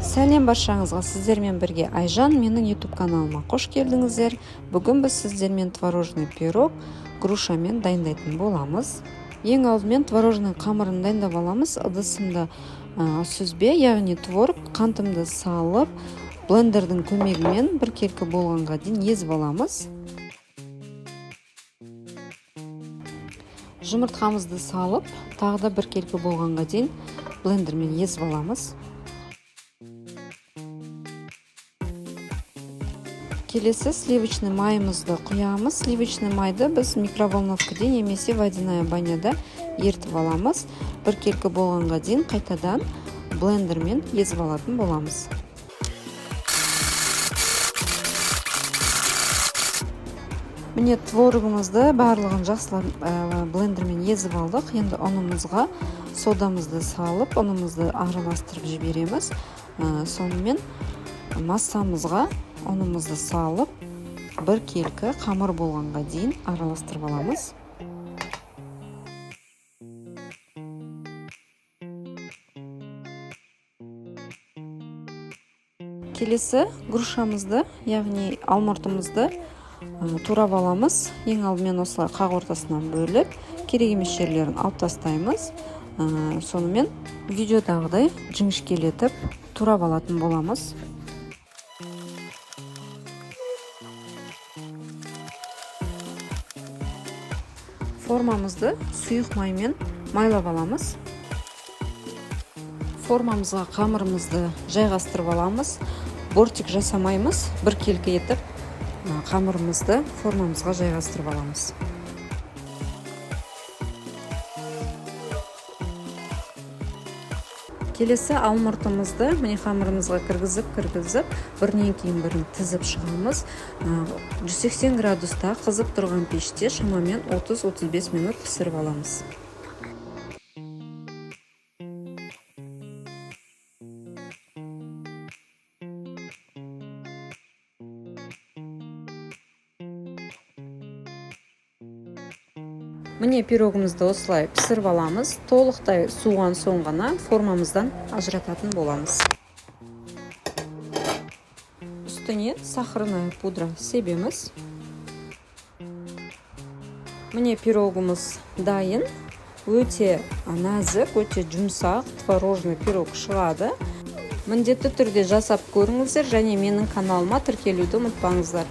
Сәлем баршаңызға, сіздермен бірге Айжан, менің YouTube каналыма қош келдіңіздер. Бүгін біз сіздермен творожный пирог грушамен дайындайтын боламыз. Ең алдымен творожный қамырын дайындап аламыз. Ыдысымда сүзбе, яғни творог, қантымды салып, блендердің көмегімен бір келкі болғанға дейін езіп аламыз. Жұмыртқамызды салып, тағы да бір келкі болғанға дейін блендермен езіп аламыз. Келесі сливочный майымызды құямыз. Сливочный майды біз микроволновкада немесе водяная баняда ертіп аламыз. Бір келкі болғанға дейін қайтадан блендермен езіп алатын боламыз. Міне творогымызды барлығын жақсылап блендермен езіп алдық. Енді ұнымызға содамызды салып, ұнымызды араластырып жібереміз. Сонымен массамызға ұнымызды салып, бір келкі қамыр болғанға дейін араластырып аламыз. Келесі грушамызды, яғни алмұртымызды турап аламыз. Ең алдымен осылай қақ ортасынан бөліп, керек емес жерлерін алып тастаймыз. Сонымен видеодағыдай жіңішкелетіп турап алатын боламыз. Формамызды сұйық маймен майлап аламыз. Формамызға қамырымызды жайғастырып аламыз. Бортик жасамаймыз, бір келкі етіп қамырымызды формамызға жайғастырып аламыз. Келесі алмұртымызды міне қамырымызға кіргізіп, бірінен кейін бірін тізіп шығамыз. 180 градуста қызып тұрған пеште шамамен 30-35 минут пісіріп аламыз. Міне пирогымызды осылай пісіріп аламыз. Толықтай суыған соң ғана формамыздан ажырататын боламыз. Үстіне сахарная пудра себеміз. Міне пирогымыз дайын. Өте нәзік, өте жұмсақ творожный пирог шығады. Міндетті түрде жасап көріңіздер және менің каналыма тіркелуді ұмытпаңыздар.